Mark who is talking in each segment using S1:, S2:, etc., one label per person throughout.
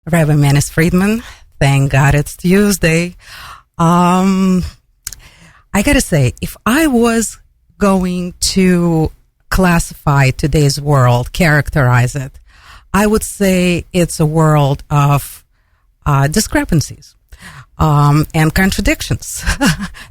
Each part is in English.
S1: Rabbi Manis Friedman. Thank God it's Tuesday. I gotta say, if I was going to classify today's world, characterize it, I would say it's a world of discrepancies and contradictions.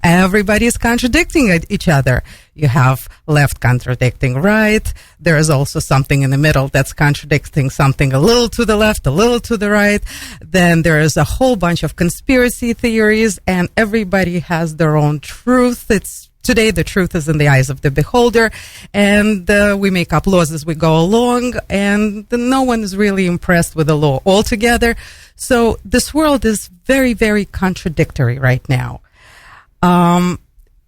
S1: Everybody's contradicting each other. You have left contradicting right. There is also something in the middle that's contradicting something a little to the left, a little to the right. Then there is a whole bunch of conspiracy theories, and everybody has their own truth. Today, the truth is in the eyes of the beholder, and we make up laws as we go along, and no one is really impressed with the law altogether. So this world is very, very contradictory right now.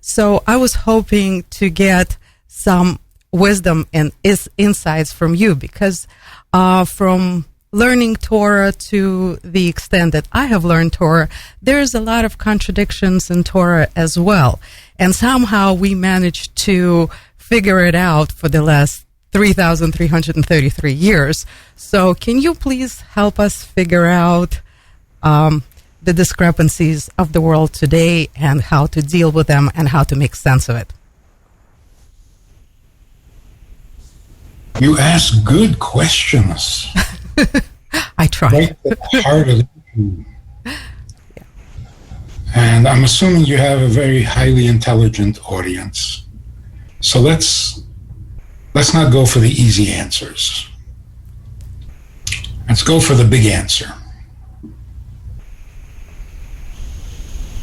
S1: So I was hoping to get some wisdom and insights from you, because from learning Torah to the extent that I have learned Torah, there's a lot of contradictions in Torah as well. And somehow we managed to figure it out for the last 3,333 years. So can you please help us figure out the discrepancies of the world today and how to deal with them and how to make sense of it?
S2: You ask good questions.
S1: I try.
S2: Right at the heart of it. And I'm assuming you have a very highly intelligent audience. So let's not go for the easy answers. Let's go for the big answer.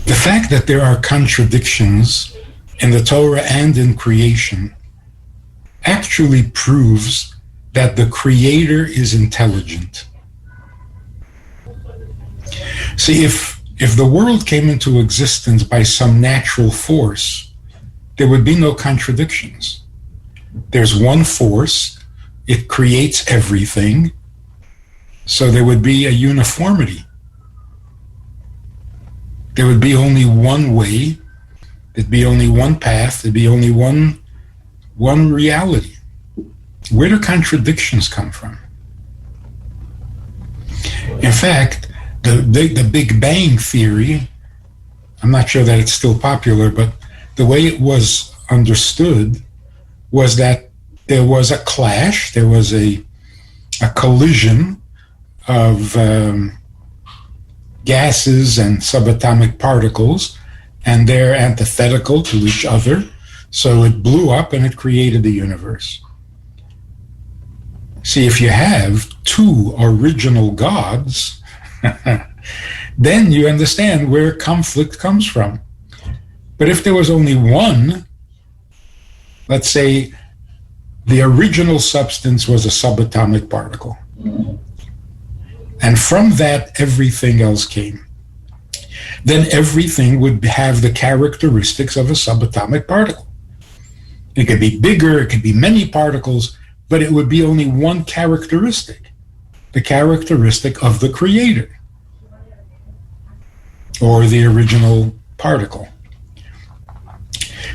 S2: The fact that there are contradictions in the Torah and in creation actually proves that the Creator is intelligent. See, if the world came into existence by some natural force, there would be no contradictions. There's one force, it creates everything, so there would be a uniformity. There would be only one way, there'd be only one path, there'd be only one reality. Where do contradictions come from? In fact, the Big Bang theory, I'm not sure that it's still popular, but the way it was understood was that there was a clash, there was a collision of gases and subatomic particles, and they're antithetical to each other, so it blew up and it created the universe. See, if you have two original gods, then you understand where conflict comes from. But if there was only one, let's say the original substance was a subatomic particle, and from that everything else came, then everything would have the characteristics of a subatomic particle. It could be bigger, it could be many particles, but it would be only one characteristic, the characteristic of the Creator, or the original particle.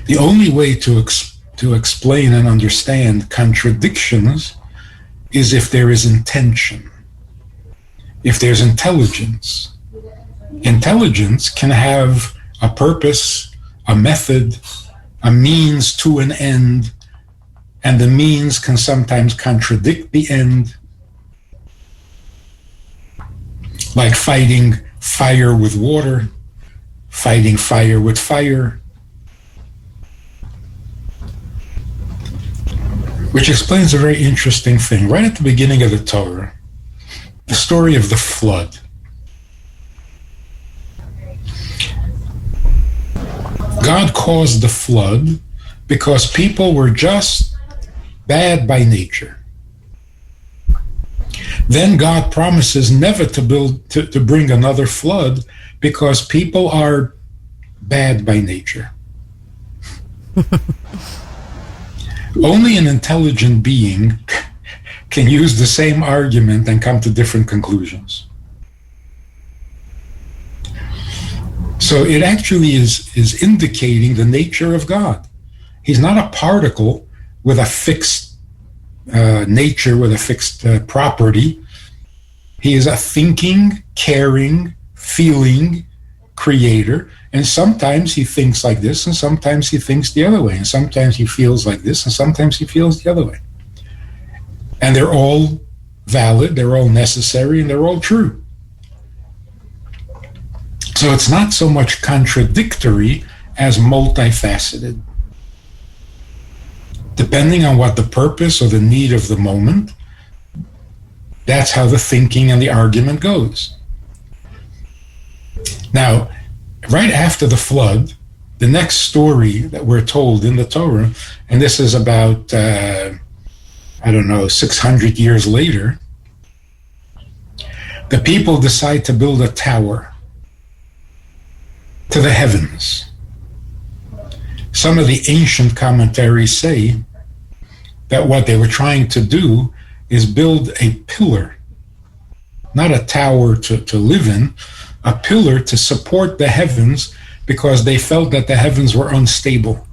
S2: The only way to explain and understand contradictions is if there is intention, if there's intelligence. Intelligence can have a purpose, a method, a means to an end, and the means can sometimes contradict the end, like fighting fire with water, fighting fire with fire, which explains a very interesting thing. Right at the beginning of the Torah, the story of the flood. God caused the flood because people were just bad by nature. Then God promises never to bring another flood because people are bad by nature. Only an intelligent being can use the same argument and come to different conclusions. So it actually is indicating the nature of God. He's not a particle with a fixed nature, with a fixed property. He is a thinking, caring, feeling creator. And sometimes he thinks like this, and sometimes he thinks the other way. And sometimes he feels like this, and sometimes he feels the other way. And they're all valid, they're all necessary, and they're all true. So it's not so much contradictory as multifaceted. Depending on what the purpose or the need of the moment, that's how the thinking and the argument goes. Now, right after the flood, the next story that we're told in the Torah, and this is about, 600 years later, the people decide to build a tower to the heavens. Some of the ancient commentaries say that what they were trying to do is build a pillar, not a tower to live in, a pillar to support the heavens, because they felt that the heavens were unstable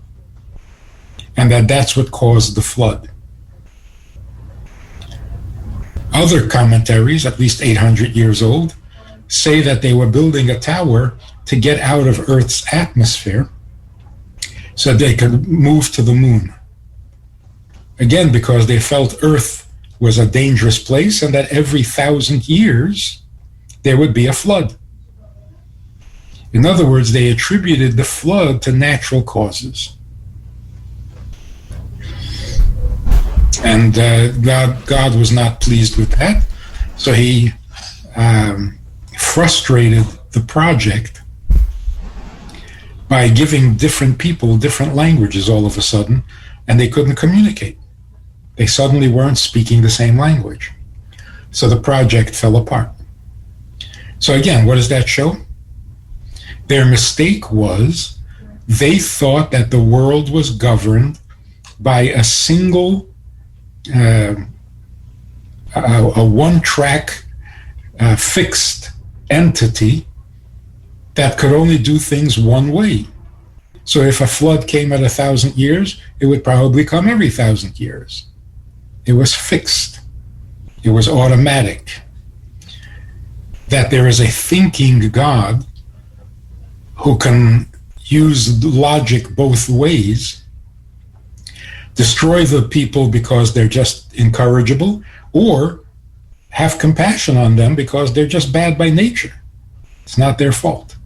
S2: and that's what caused the flood. Other commentaries, at least 800 years old, say that they were building a tower to get out of Earth's atmosphere so they could move to the moon. Again, because they felt Earth was a dangerous place and that every 1,000 years there would be a flood. In other words, they attributed the flood to natural causes. And God was not pleased with that, so he frustrated the project by giving different people different languages all of a sudden, and they couldn't communicate. They suddenly weren't speaking the same language. So the project fell apart. So again, what does that show? Their mistake was they thought that the world was governed by a single, a one-track, fixed entity that could only do things one way. So if a flood came at 1,000 years, it would probably come every 1,000 years. It was fixed. It was automatic. That there is a thinking God who can use logic both ways, destroy the people because they're just incorrigible, or have compassion on them because they're just bad by nature. It's not their fault.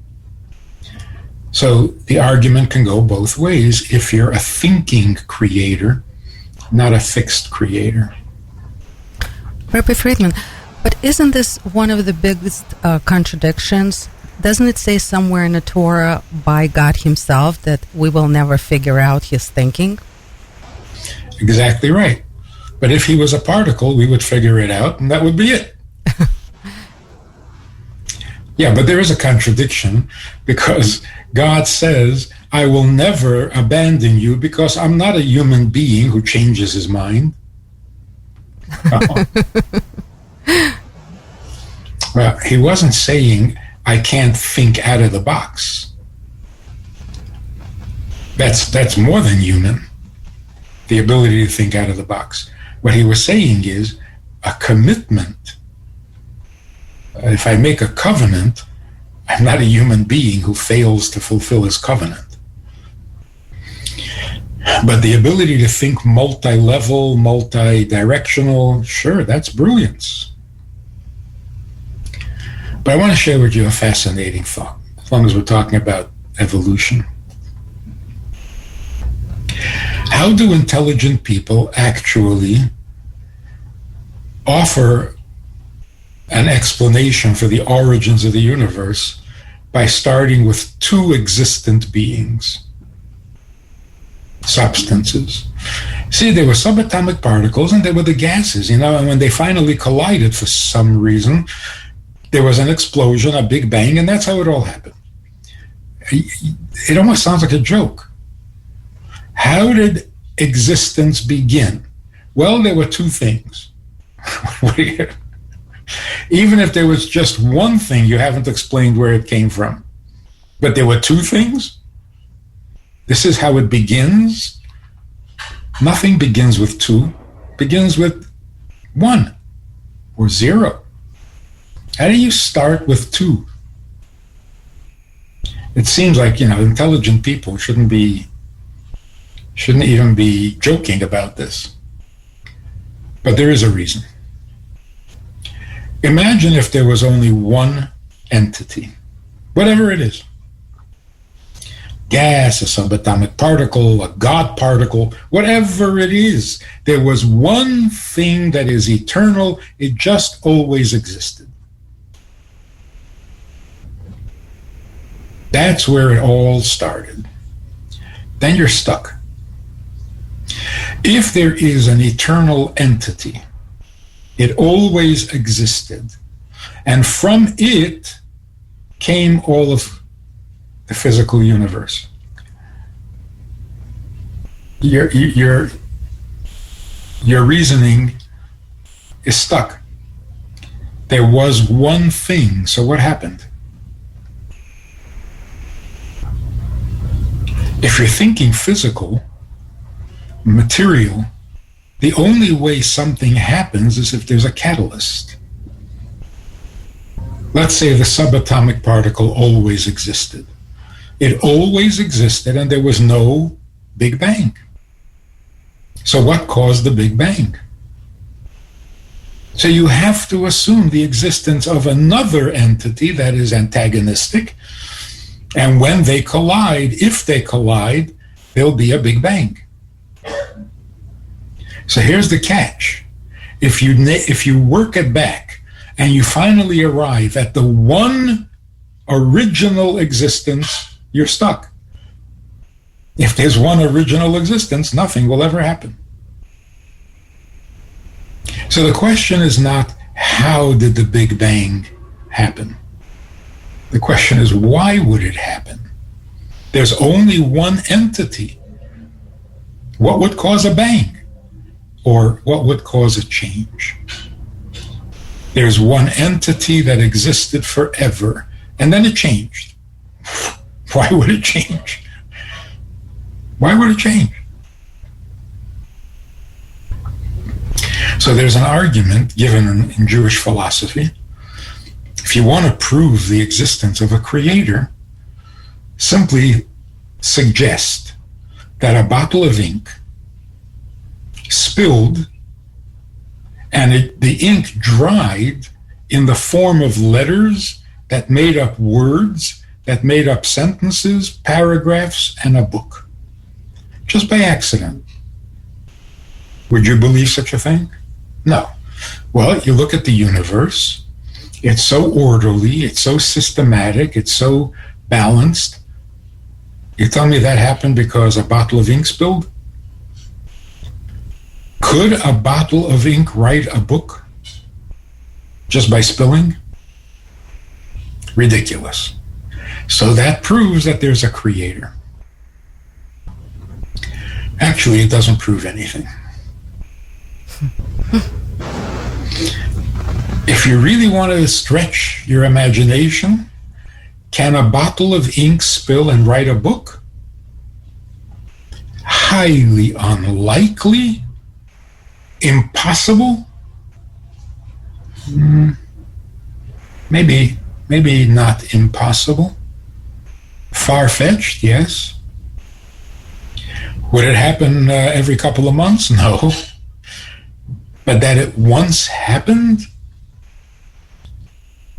S2: So the argument can go both ways if you're a thinking creator, not a fixed creator.
S1: Rabbi Friedman, but isn't this one of the biggest contradictions? Doesn't it say somewhere in the Torah by God himself that we will never figure out his thinking?
S2: Exactly right. But if he was a particle, we would figure it out, and that would be it. Yeah, but there is a contradiction, because God says, I will never abandon you because I'm not a human being who changes his mind. Well, he wasn't saying, I can't think out of the box. That's more than human, the ability to think out of the box. What he was saying is a commitment. If I make a covenant, I'm not a human being who fails to fulfill his covenant. But the ability to think multi-level, multi-directional, sure, that's brilliance. But I want to share with you a fascinating thought, as long as we're talking about evolution. How do intelligent people actually offer an explanation for the origins of the universe by starting with two existent beings, substances? See, there were subatomic particles and there were the gases, and when they finally collided for some reason, there was an explosion, a big bang, and that's how it all happened. It almost sounds like a joke. How did existence begin? Well, there were two things. Even if there was just one thing, you haven't explained where it came from. But there were two things? This is how it begins? Nothing begins with two. It begins with one or zero. How do you start with two? It seems like, intelligent people shouldn't even be joking about this. But there is a reason. Imagine if there was only one entity, whatever it is. Gas, a subatomic particle, a God particle, whatever it is. There was one thing that is eternal. It just always existed. That's where it all started. Then you're stuck. If there is an eternal entity, it always existed, and from it came all of the physical universe. Your reasoning is stuck. There was one thing, so what happened? If you're thinking physical, material, the only way something happens is if there's a catalyst. Let's say the subatomic particle always existed. It always existed and there was no Big Bang. So what caused the Big Bang? So you have to assume the existence of another entity that is antagonistic, and when they collide, if they collide, there'll be a Big Bang. So here's the catch. If you work it back and you finally arrive at the one original existence, you're stuck. If there's one original existence, nothing will ever happen. So the question is not how did the Big Bang happen? The question is, why would it happen? There's only one entity. What would cause a bang? Or what would cause a change? There's one entity that existed forever, and then it changed. Why would it change? Why would it change? So there's an argument given in Jewish philosophy. If you want to prove the existence of a creator, simply suggest that a bottle of ink spilled and the ink dried in the form of letters that made up words, that made up sentences, paragraphs, and a book, just by accident. Would you believe such a thing? No. Well, you look at the universe. It's so orderly, it's so systematic, it's so balanced. You tell me that happened because a bottle of ink spilled? Could a bottle of ink write a book just by spilling? Ridiculous. So that proves that there's a creator. Actually, it doesn't prove anything. If you really want to stretch your imagination, can a bottle of ink spill and write a book? Highly unlikely. Impossible? Maybe not impossible. Far-fetched, yes. Would it happen every couple of months? No. But that it once happened?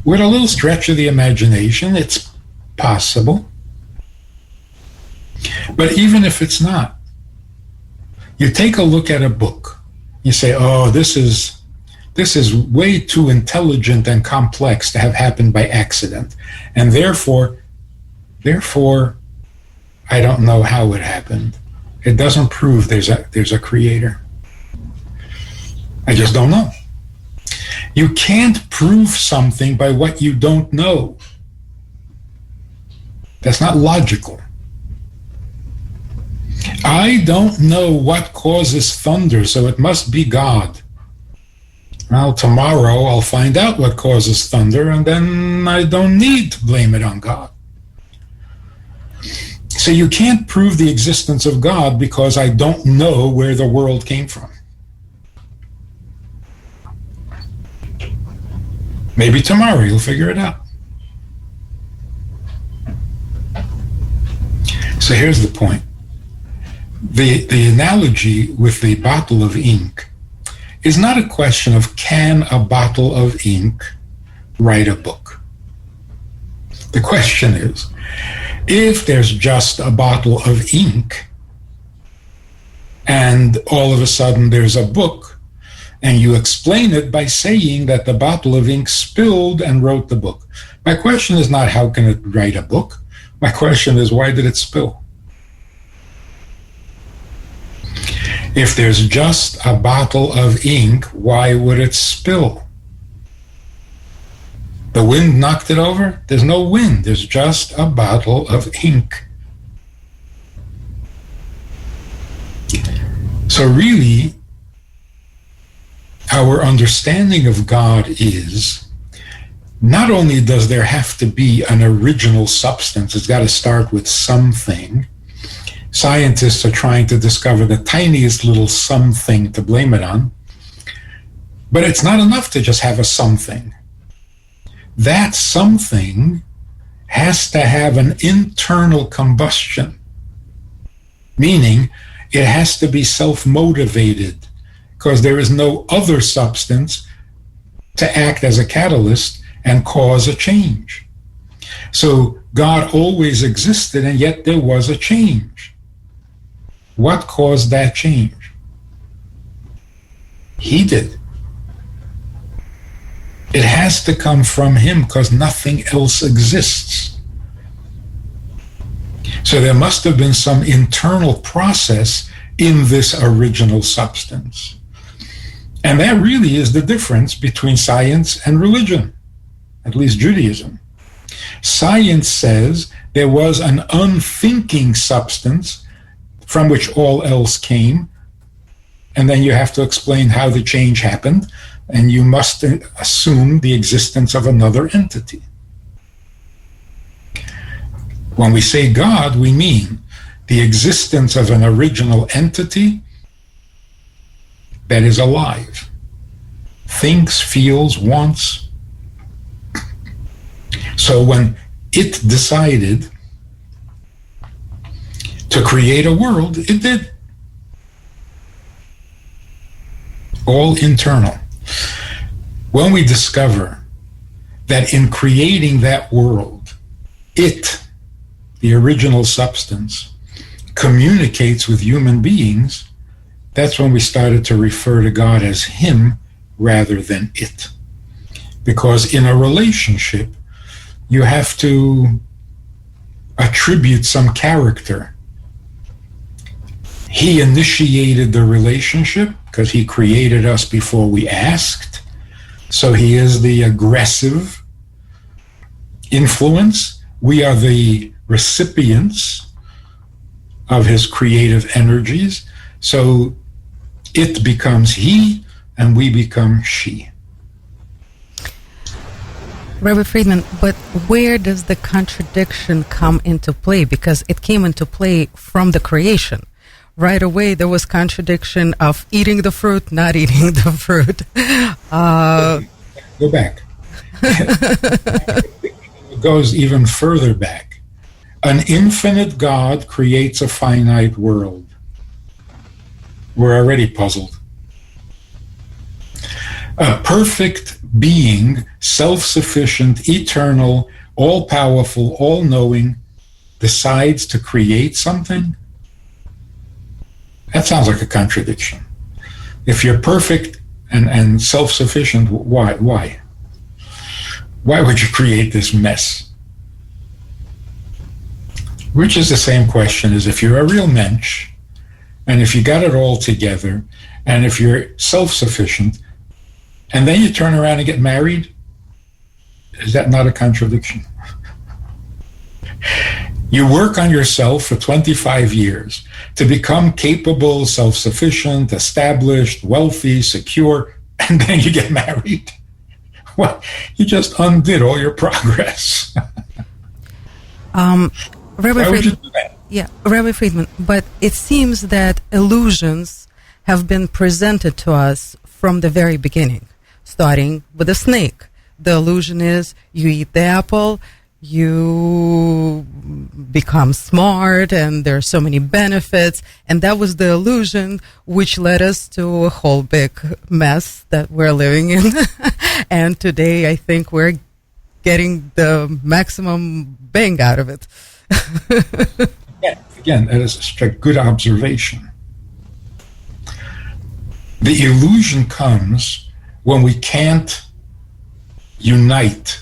S2: With a little stretch of the imagination, it's possible. But even if it's not, you take a look at a book. You say, oh, this is way too intelligent and complex to have happened by accident. And therefore, I don't know how it happened. It doesn't prove there's a creator. I just don't know. You can't prove something by what you don't know. That's not logical. I don't know what causes thunder, so it must be God. Well, tomorrow I'll find out what causes thunder, and then I don't need to blame it on God. So you can't prove the existence of God because I don't know where the world came from. Maybe tomorrow you'll figure it out. So here's the point. The analogy with the bottle of ink is not a question of can a bottle of ink write a book. The question is, if there's just a bottle of ink and all of a sudden there's a book, and you explain it by saying that the bottle of ink spilled and wrote the book. My question is not how can it write a book? My question is why did it spill? If there's just a bottle of ink, why would it spill? The wind knocked it over? There's no wind. There's just a bottle of ink. So really, our understanding of God is not only does there have to be an original substance, it's got to start with something. Scientists are trying to discover the tiniest little something to blame it on. But it's not enough to just have a something. That something has to have an internal combustion, meaning it has to be self-motivated, because there is no other substance to act as a catalyst and cause a change. So God always existed, and yet there was a change. What caused that change? He did. It has to come from him because nothing else exists. So there must have been some internal process in this original substance. And that really is the difference between science and religion, at least Judaism. Science says there was an unthinking substance from which all else came, and then you have to explain how the change happened, and you must assume the existence of another entity. When we say God, we mean the existence of an original entity that is alive, thinks, feels, wants. So when it decided to create a world, it did. All internal. When we discover that in creating that world, it, the original substance, communicates with human beings, that's when we started to refer to God as him rather than it. Because in a relationship, you have to attribute some character. He initiated the relationship because he created us before we asked. So he is the aggressive influence. We are the recipients of his creative energies. So it becomes he and we become she.
S1: Rabbi Friedman, but where does the contradiction come into play? Because it came into play from the creation. Right away, there was contradiction of eating the fruit, not eating the fruit.
S2: Go back. It goes even further back. An infinite God creates a finite world. We're already puzzled. A perfect being, self-sufficient, eternal, all-powerful, all-knowing, decides to create something? That sounds like a contradiction. If you're perfect and self-sufficient, why? Why would you create this mess? Which is the same question as if you're a real mensch, and if you got it all together, and if you're self-sufficient, and then you turn around and get married, is that not a contradiction? You work on yourself for 25 years to become capable, self-sufficient, established, wealthy, secure, and then you get married. Well, you just undid all your progress.
S1: Rabbi
S2: Why would you do that?
S1: Yeah, Rabbi Friedman, but it seems that illusions have been presented to us from the very beginning, starting with the snake. the illusion is you eat the apple, you become smart, and there are so many benefits. And that was the illusion which led us to a whole big mess that we're living in. And today I think we're getting the maximum bang out of it.
S2: Again, that is a good observation. The illusion comes when we can't unite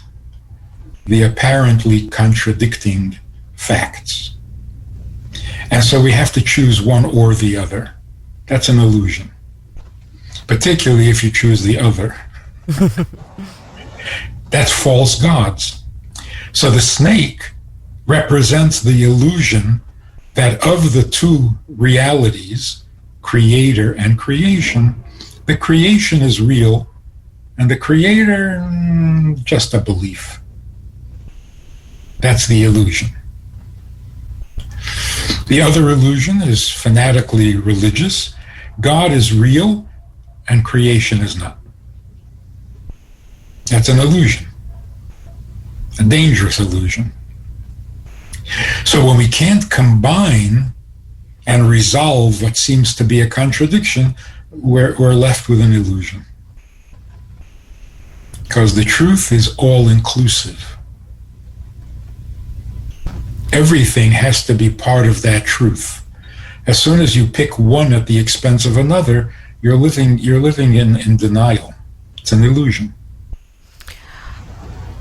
S2: the apparently contradicting facts. And so we have to choose one or the other. That's an illusion, particularly if you choose the other. That's false gods. So the snake represents the illusion that of the two realities, creator and creation, the creation is real and the creator, just a belief. That's the illusion. The other illusion is fanatically religious. God is real and creation is not. That's an illusion, a dangerous illusion. So when we can't combine and resolve what seems to be a contradiction, we're left with an illusion. Because the truth is all-inclusive. Everything has to be part of that truth. As soon as you pick one at the expense of another, you're living in denial. It's an illusion.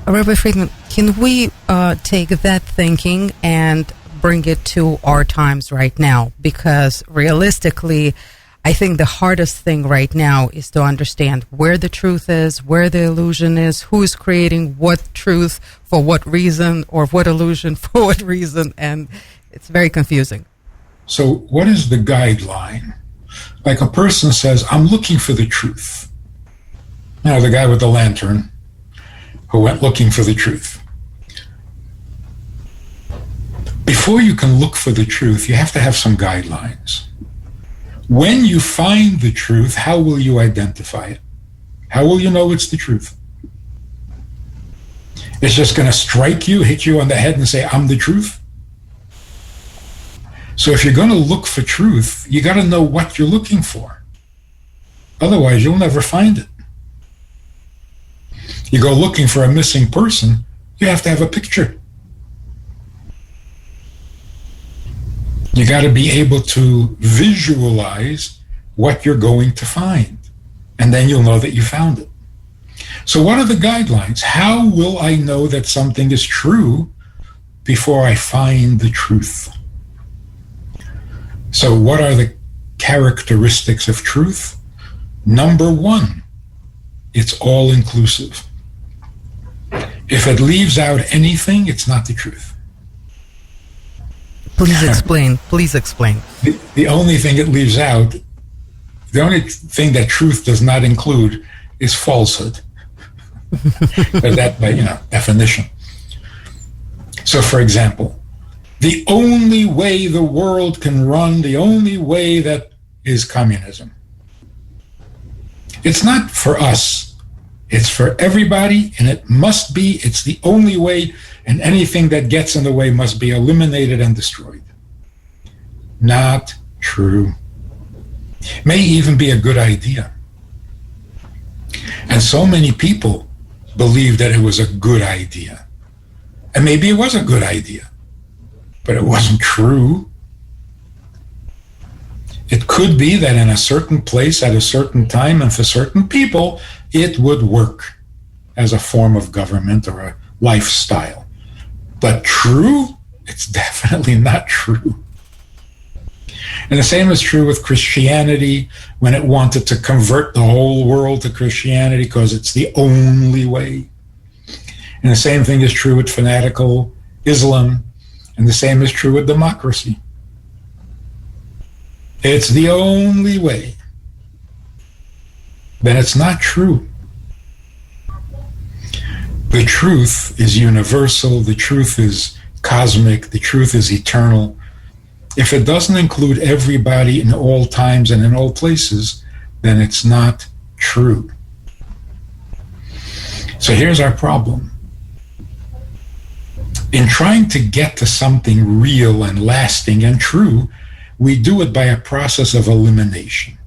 S1: Rabbi Friedman, can we take that thinking and bring it to our times right now? Because realistically, I think the hardest thing right now is to understand where the truth is, where the illusion is, who is creating what truth for what reason, or what illusion for what reason, and it's very confusing.
S2: So what is the guideline? Like a person says, I'm looking for the truth. You know, the guy with the lantern who went looking for the truth. Before you can look for the truth, you have to have some guidelines. When you find the truth, how will you identify it? How will you know it's the truth? It's just going to strike you, hit you on the head and say, I'm the truth? So if you're going to look for truth, you got to know what you're looking for. Otherwise, you'll never find it. You go looking for a missing person, you have to have a picture. You got to be able to visualize what you're going to find, and then you'll know that you found it. So what are the guidelines? How will I know that something is true before I find the truth? So what are the characteristics of truth? Number one, it's all-inclusive. If it leaves out anything, it's not the truth.
S1: Please explain. Please explain.
S2: The only thing it leaves out, the only thing that truth does not include is falsehood. That by definition. So for example, the only way the world can run, the only way that is communism. It's not for us. It's for everybody, and it must be. It's the only way, and anything that gets in the way must be eliminated and destroyed. Not true. May even be a good idea. And so many people believe that it was a good idea. And maybe it was a good idea, but it wasn't true. It could be that in a certain place at a certain time and for certain people, it would work as a form of government or a lifestyle. But true? It's definitely not true. And the same is true with Christianity when it wanted to convert the whole world to Christianity because it's the only way. And the same thing is true with fanatical Islam, and the same is true with democracy. It's the only way. Then it's not true. The truth is universal, the truth is cosmic, the truth is eternal. If it doesn't include everybody in all times and in all places, then it's not true. So here's our problem. In trying to get to something real and lasting and true, we do it by a process of elimination.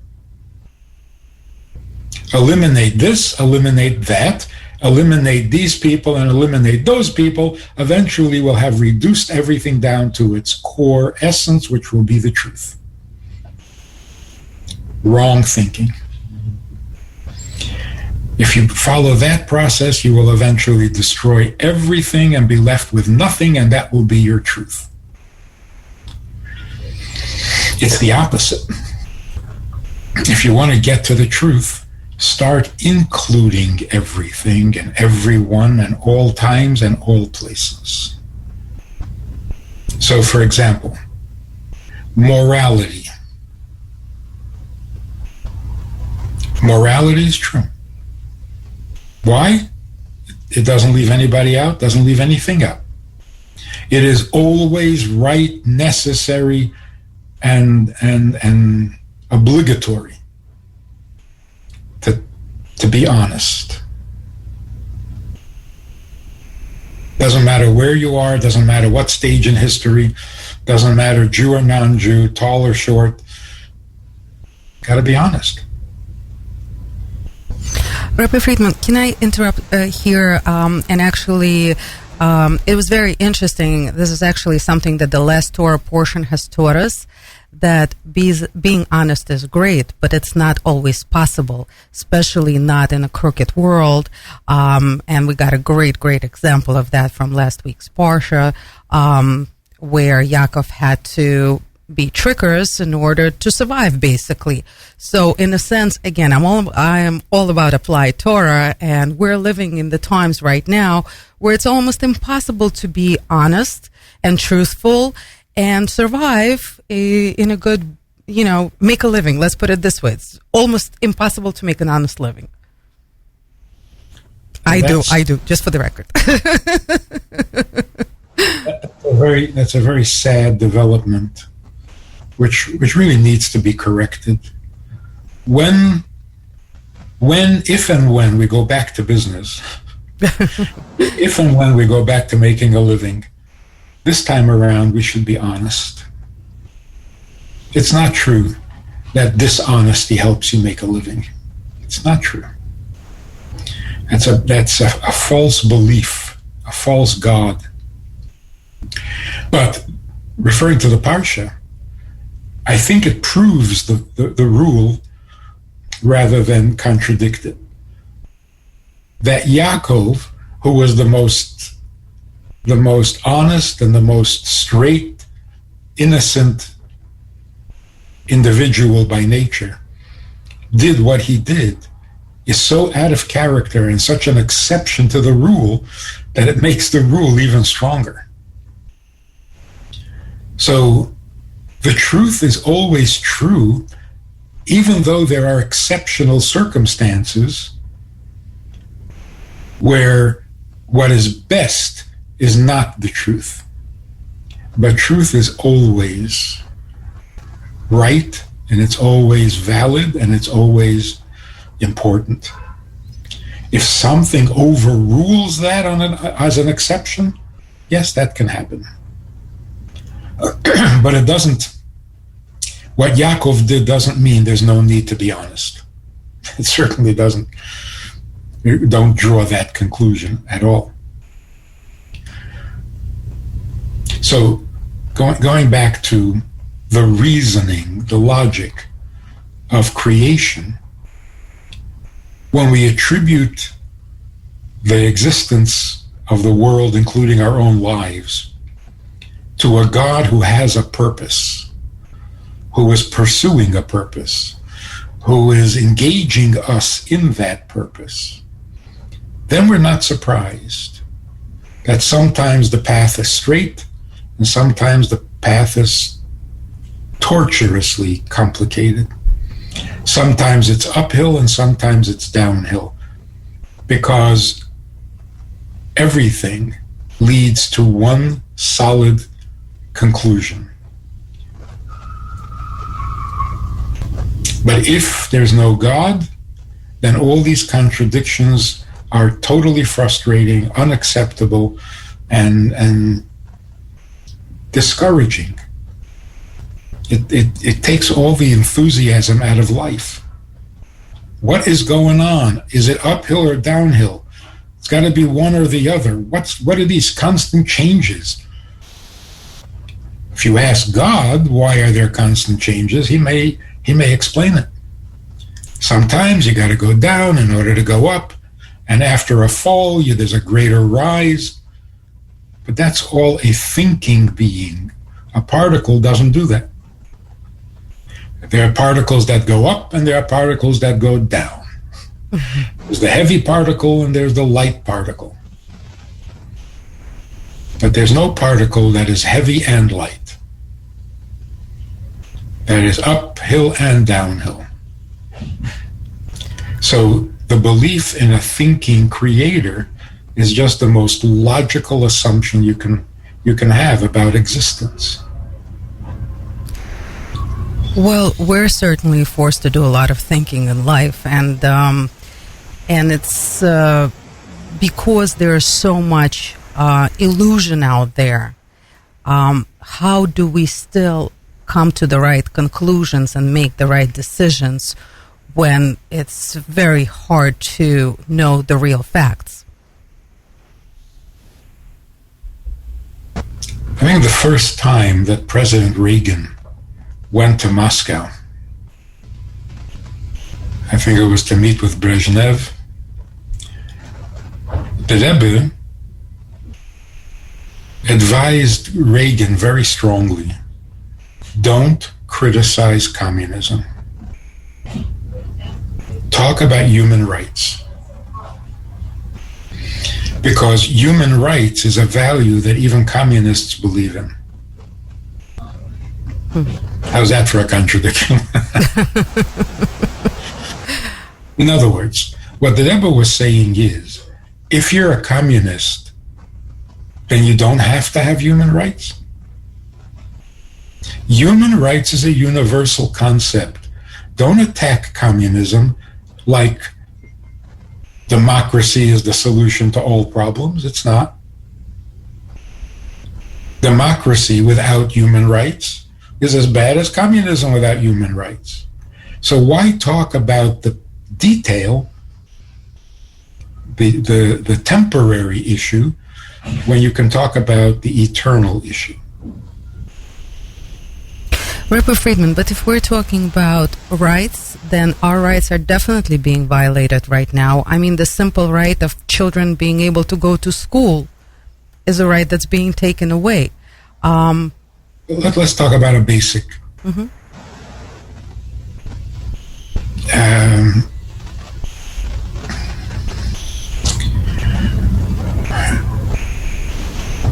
S2: Eliminate this, eliminate that, eliminate these people, and eliminate those people. Eventually, we'll have reduced everything down to its core essence, which will be the truth. Wrong thinking. If you follow that process, you will eventually destroy everything and be left with nothing, and that will be your truth. It's the opposite. If you want to get to the truth, start including everything and everyone and all times and all places. So, for example, morality. Morality is true. Why? It doesn't leave anybody out, doesn't leave anything out. It is always right, necessary, and obligatory to be honest. Doesn't matter where you are, doesn't matter what stage in history, doesn't matter Jew or non-Jew, tall or short. Got to be honest.
S1: Rabbi Friedman, can I interrupt here? And actually, it was very interesting. This is actually something that the last Torah portion has taught us, that being honest is great, but it's not always possible, especially not in a crooked world. And we got a great example of that from last week's Parsha, where Yaakov had to be trickers in order to survive, basically. So in a sense, again, I am all about applied Torah, and we're living in the times right now where it's almost impossible to be honest and truthful and survive in a good, make a living. Let's put it this way. It's almost impossible to make an honest living. I do, just for the record.
S2: That's a very sad development, which really needs to be corrected. If and when we go back to business, if and when we go back to making a living, this time around we should be honest. It's not true that dishonesty helps you make a living. It's not true. That's a false belief, a false god. But referring to the Parsha, I think it proves the rule rather than contradict it. That Yaakov, who was the most honest and the most straight, innocent individual by nature, did what he did, is so out of character and such an exception to the rule that it makes the rule even stronger. So the truth is always true, even though there are exceptional circumstances where what is best is not the truth. But truth is always right, and it's always valid, and it's always important. If something overrules that as an exception, yes, that can happen. But it doesn't. What Yaakov did doesn't mean there's no need to be honest. It certainly doesn't. Don't draw that conclusion at all. So going back to the reasoning, the logic of creation, when we attribute the existence of the world, including our own lives, to a God who has a purpose, who is pursuing a purpose, who is engaging us in that purpose, then we're not surprised that sometimes the path is straight and sometimes the path is torturously complicated. Sometimes it's uphill and sometimes it's downhill, because everything leads to one solid conclusion. But if there's no God, then all these contradictions are totally frustrating, unacceptable, and discouraging. It takes all the enthusiasm out of life. What is going on? Is it uphill or downhill? It's got to be one or the other. What are these constant changes? If you ask God, why are there constant changes, he may explain it. Sometimes you got to go down in order to go up, and after a fall, there's a greater rise. But that's all a thinking being. A particle doesn't do that. There are particles that go up, and there are particles that go down. There's the heavy particle, and there's the light particle. But there's no particle that is heavy and light, that is uphill and downhill. So the belief in a thinking creator is just the most logical assumption you can have about existence.
S1: Well, we're certainly forced to do a lot of thinking in life, and it's because there's so much illusion out there. How do we still come to the right conclusions and make the right decisions when it's very hard to know the real facts?
S2: I think the first time that President Reagan went to Moscow, I think it was to meet with Brezhnev, the Rebbe advised Reagan very strongly, don't criticize communism. Talk about human rights. Because human rights is a value that even communists believe in. How's that for a contradiction? In other words, what the Rebbe was saying is, if you're a communist, then you don't have to have human rights. Human rights is a universal concept. Don't attack communism like democracy is the solution to all problems. It's not. Democracy without human rights is as bad as communism without human rights. So why talk about the detail, the temporary issue, when you can talk about the eternal issue?
S1: Rabbi Friedman, but if we're talking about rights, then our rights are definitely being violated right now. I mean, the simple right of children being able to go to school is a right that's being taken away.
S2: Let's talk about a basic.
S1: Mm-hmm.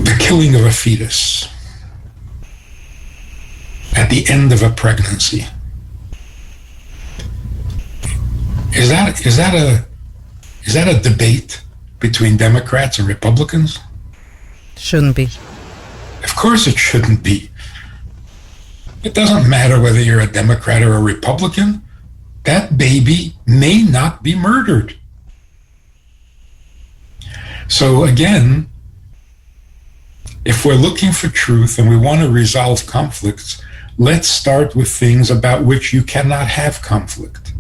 S2: The killing of a fetus at the end of a pregnancy. Is that a debate between Democrats and Republicans?
S1: Shouldn't be.
S2: Of course it shouldn't be. It doesn't matter whether you're a Democrat or a Republican. That baby may not be murdered. So again, if we're looking for truth and we want to resolve conflicts, let's start with things about which you cannot have conflict.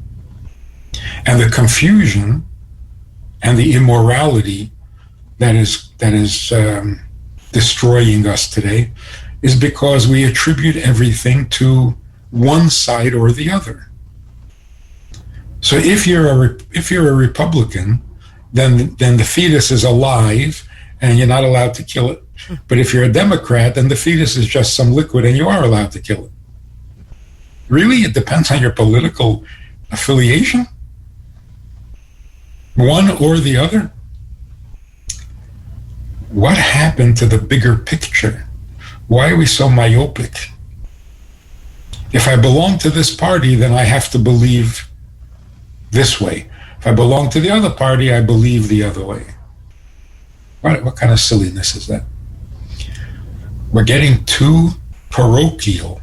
S2: And the confusion and the immorality that is destroying us today is because we attribute everything to one side or the other. So if you're a Republican, then the fetus is alive and you're not allowed to kill it. But if you're a Democrat, then the fetus is just some liquid and you are allowed to kill it. Really? It depends on your political affiliation? One or the other? What happened to the bigger picture? Why are we so myopic? If I belong to this party, then I have to believe this way. If I belong to the other party, I believe the other way. What kind of silliness is that? We're getting too parochial.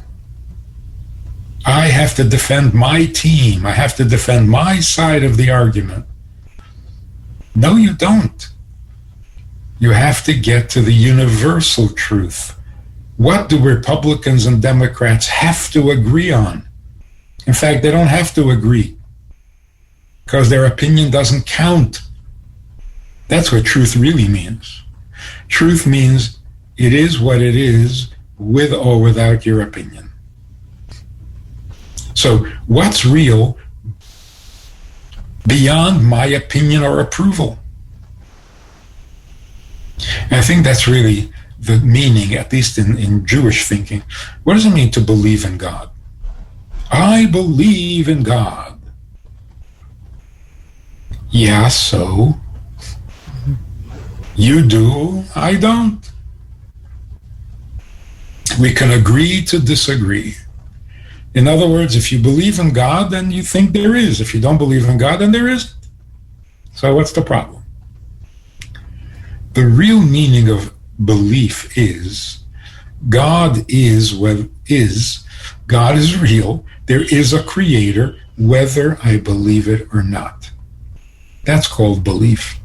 S2: I have to defend my team. I have to defend my side of the argument. No, you don't. You have to get to the universal truth. What do Republicans and Democrats have to agree on? In fact, they don't have to agree because their opinion doesn't count. That's what truth really means. Truth means it is what it is, with or without your opinion. So what's real beyond my opinion or approval? And I think that's really the meaning, at least in Jewish thinking. What does it mean to believe in God? I believe in God. Yeah, so? You do, I don't. We can agree to disagree. In other words, if you believe in God, then you think there is. If you don't believe in God, then there isn't. So what's the problem? The real meaning of belief is God is what is. God is real. There is a creator, whether I believe it or not. That's called belief.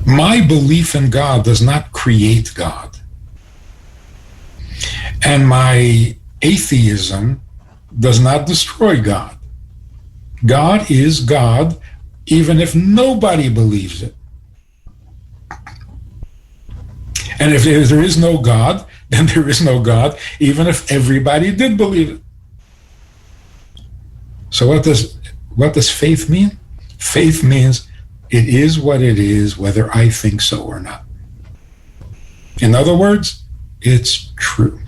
S2: My belief in God does not create God. And my atheism does not destroy God. God is God, even if nobody believes it. And if there is no God, then there is no God, even if everybody did believe it. So what does faith mean? Faith means it is what it is, whether I think so or not. In other words, it's true.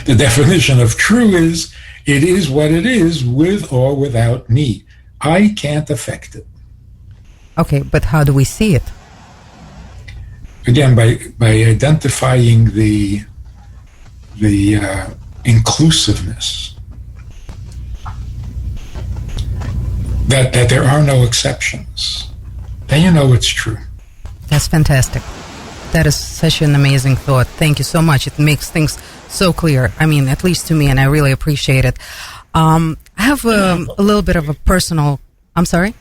S2: The definition of true is, it is what it is, with or without me. I can't affect it.
S1: Okay, but how do we see it?
S2: Again, by identifying the inclusiveness, that there are no exceptions, then you know it's true.
S1: That's fantastic. That is such an amazing thought. Thank you so much. It makes things so clear. I mean, at least to me, and I really appreciate it. I have a little bit of a personal... I'm sorry?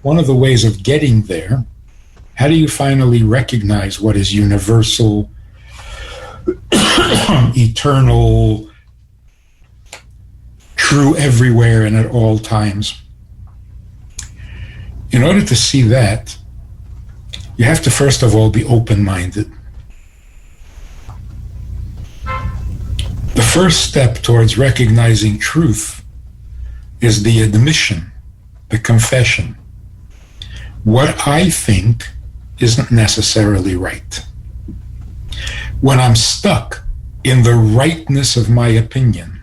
S2: One of the ways of getting there, how do you finally recognize what is universal, eternal, true everywhere and at all times? In order to see that, you have to first of all be open-minded. The first step towards recognizing truth is the admission, the confession. What I think isn't necessarily right. When I'm stuck in the rightness of my opinion,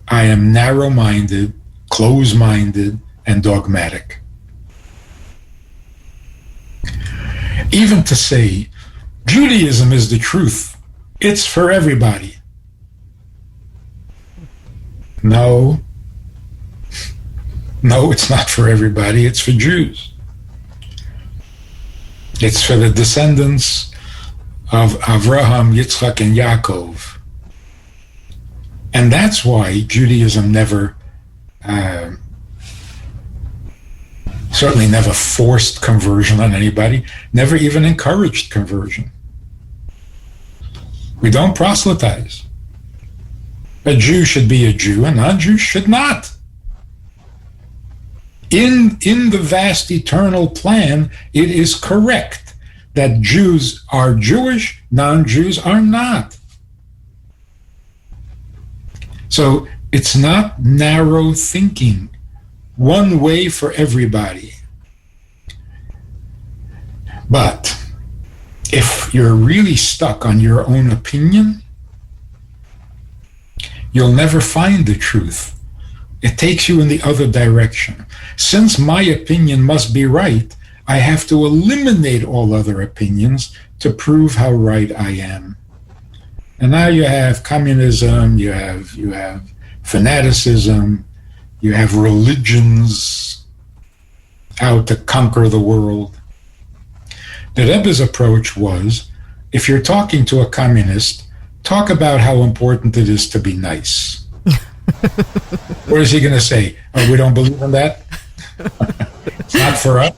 S2: I am narrow-minded, close-minded, and dogmatic. Even to say, Judaism is the truth, it's for everybody. No, it's not for everybody, it's for Jews. It's for the descendants of Avraham, Yitzchak, and Yaakov. And that's why Judaism certainly never forced conversion on anybody, never even encouraged conversion. We don't proselytize. A Jew should be a Jew, a non-Jew should not. In the vast eternal plan, it is correct that Jews are Jewish, non-Jews are not. So it's not narrow thinking, one way for everybody. But if you're really stuck on your own opinion, you'll never find the truth. It takes you in the other direction. Since my opinion must be right, I have to eliminate all other opinions to prove how right I am. And now you have communism, you have fanaticism, you have religions out to conquer the world. The Rebbe's approach was, if you're talking to a communist, talk about how important it is to be nice. What is he going to say? Oh, we don't believe in that? It's not for us.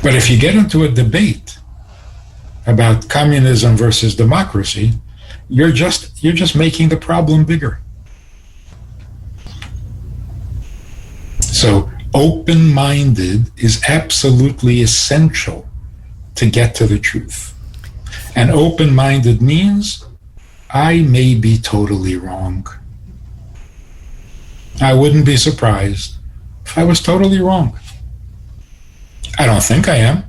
S2: But if you get into a debate about communism versus democracy, you're just making the problem bigger. So open-minded is absolutely essential to get to the truth. And open-minded means I may be totally wrong. I wouldn't be surprised if I was totally wrong. I don't think I am.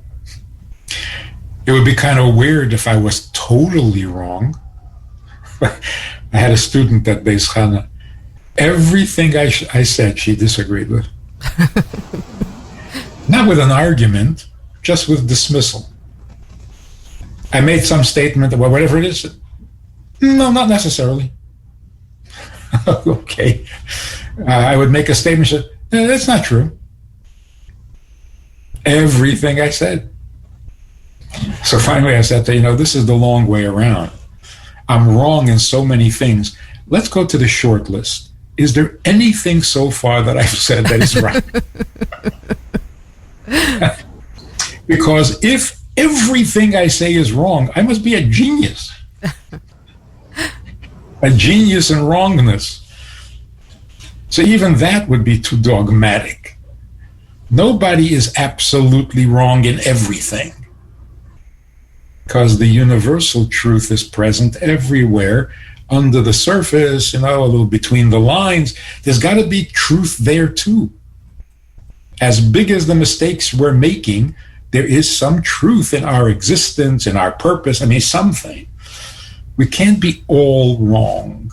S2: It would be kind of weird if I was totally wrong. I had a student at Beis Chana. Everything I said, she disagreed with. Not with an argument, just with dismissal. I made some statement, well, whatever it is. No, not necessarily. Okay. I would make a statement, that's not true. Everything I said. So finally I said, this is the long way around. I'm wrong in so many things. Let's go to the short list. Is there anything so far that I've said that is right? Because if everything I say is wrong, I must be a genius. A genius in wrongness. So even that would be too dogmatic. Nobody is absolutely wrong in everything. Because the universal truth is present everywhere, under the surface, a little between the lines. There's got to be truth there too. As big as the mistakes we're making, there is some truth in our existence, in our purpose, something. We can't be all wrong.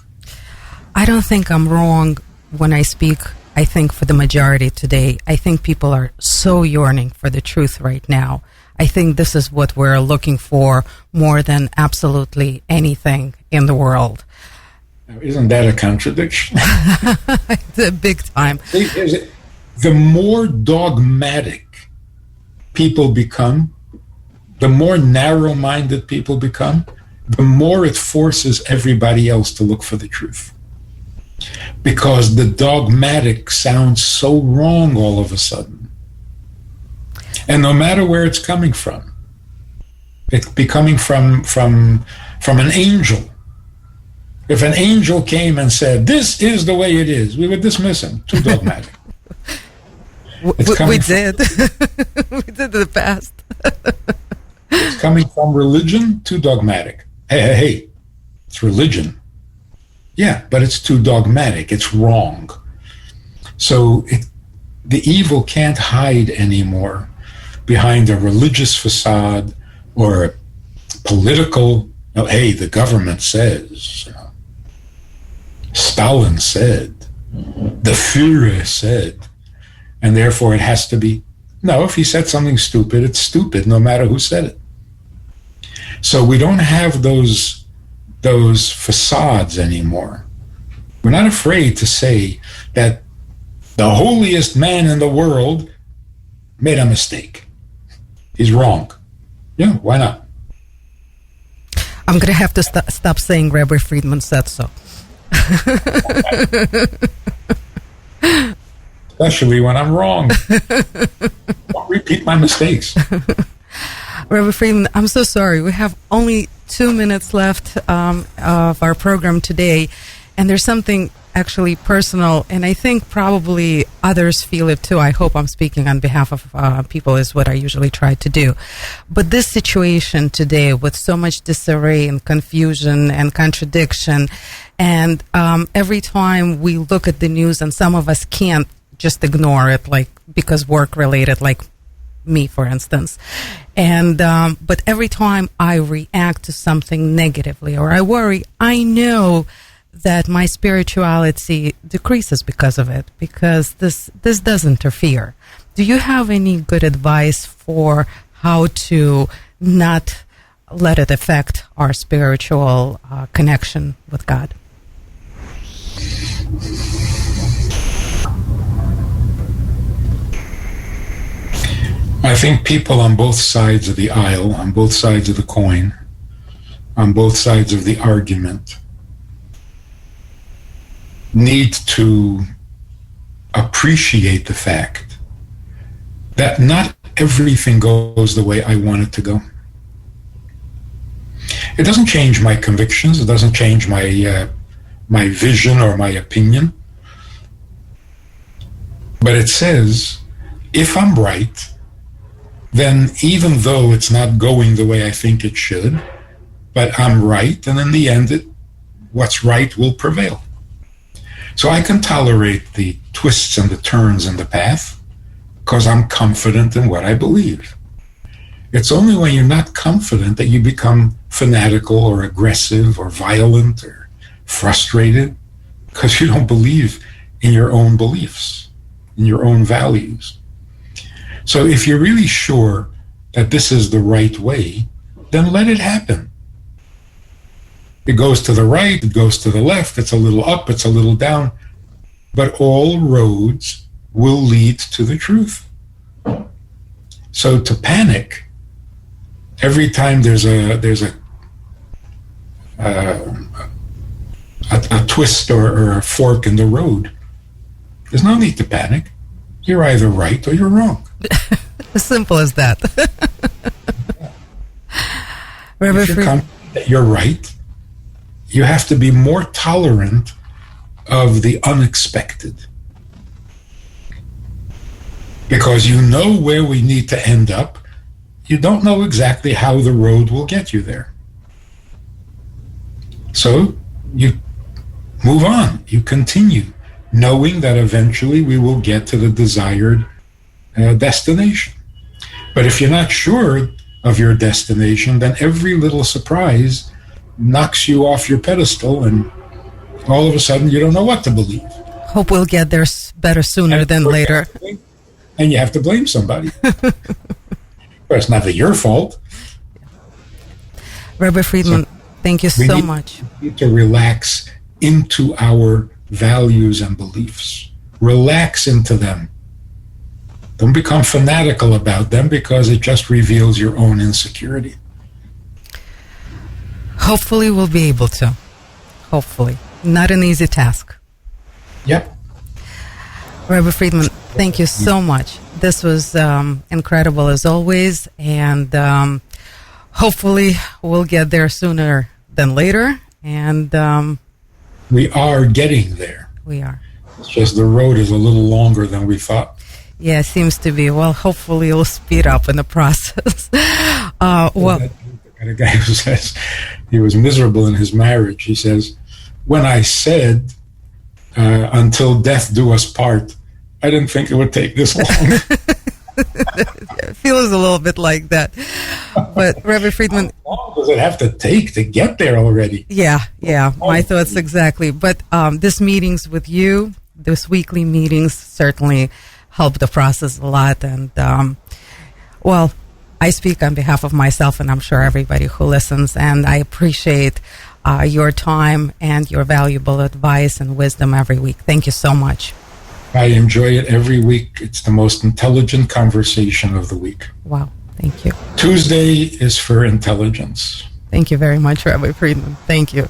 S1: I don't think I'm wrong when I speak. I think for the majority today, I think people are so yearning for the truth right now. I think this is what we're looking for more than absolutely anything in the world.
S2: Now, isn't that a contradiction?
S1: It's a big time.
S2: The more dogmatic people become, the more narrow-minded people become, the more it forces everybody else to look for the truth. Because the dogmatic sounds so wrong all of a sudden. And no matter where it's coming from, it could be coming from an angel. If an angel came and said, this is the way it is, we would dismiss him. Too dogmatic.
S1: We did. We did in the past.
S2: It's coming from religion, too dogmatic. Hey, it's religion. Yeah, but it's too dogmatic. It's wrong. So the evil can't hide anymore behind a religious facade or a political, hey, the government says, Stalin said, the Führer said, and therefore it has to be. No, if he said something stupid, it's stupid, no matter who said it. So we don't have those facades anymore. We're not afraid to say that the holiest man in the world made a mistake. He's wrong. Yeah, why not?
S1: I'm going to have to stop saying Rabbi Friedman said so.
S2: Especially when I'm wrong. Don't repeat my mistakes.
S1: Rabbi Friedman, I'm so sorry. We have only 2 minutes left of our program today, and there's something actually personal, and I think probably others feel it too. I hope I'm speaking on behalf of people, is what I usually try to do. But this situation today with so much disarray and confusion and contradiction, and every time we look at the news, and some of us can't just ignore it, like because work related, like me, for instance. And but every time I react to something negatively or I worry, I know that my spirituality decreases because of it, because this does interfere. Do you have any good advice for how to not let it affect our spiritual connection with God?
S2: I think people on both sides of the aisle, on both sides of the coin, on both sides of the argument, need to appreciate the fact that not everything goes the way I want it to go. It doesn't change my convictions. It doesn't change my vision or my opinion. But it says, if I'm right, then even though it's not going the way I think it should, but I'm right, and in the end, what's right will prevail. So I can tolerate the twists and the turns in the path because I'm confident in what I believe. It's only when you're not confident that you become fanatical or aggressive or violent or frustrated because you don't believe in your own beliefs, in your own values. So if you're really sure that this is the right way, then let it happen. It goes to the right, it goes to the left, it's a little up, it's a little down, but all roads will lead to the truth. So to panic every time there's a twist or a fork in the road, there's no need to panic. You're either right or you're wrong.
S1: As simple as that.
S2: Rabbi, if you're confident that you're right, you have to be more tolerant of the unexpected. Because you know where we need to end up. You don't know exactly how the road will get you there. So you move on, you continue, knowing that eventually we will get to the desired destination. But if you're not sure of your destination, then every little surprise knocks you off your pedestal, and all of a sudden you don't know what to believe.
S1: Hope we'll get there better sooner than later.
S2: And you have to blame somebody. But it's not your fault.
S1: Rabbi Friedman, thank you so much.
S2: We need to relax into our values and beliefs. Relax into them. Don't become fanatical about them because it just reveals your own insecurity.
S1: Hopefully we'll be able to. Hopefully. Not an easy task.
S2: Yep.
S1: Rabbi Friedman, thank you so much. This was incredible as always, and hopefully we'll get there sooner than later. And
S2: we are getting there.
S1: We are.
S2: It's just the road is a little longer than we thought.
S1: Yeah, it seems to be. Well, hopefully it'll speed up in the process.
S2: I got a guy who says he was miserable in his marriage. He says, when I said, until death do us part, I didn't think it would take this long.
S1: It feels a little bit like that. But Rabbi Friedman...
S2: How long does it have to take to get there already?
S1: Yeah, my thoughts exactly. But these meetings with you, those weekly meetings, certainly help the process a lot. And, well, I speak on behalf of myself, and I'm sure everybody who listens, and I appreciate your time and your valuable advice and wisdom every week. Thank you so much.
S2: I enjoy it every week. It's the most intelligent conversation of the week.
S1: Wow, thank you.
S2: Tuesday is for intelligence.
S1: Thank you very much, Rabbi Friedman. Thank you.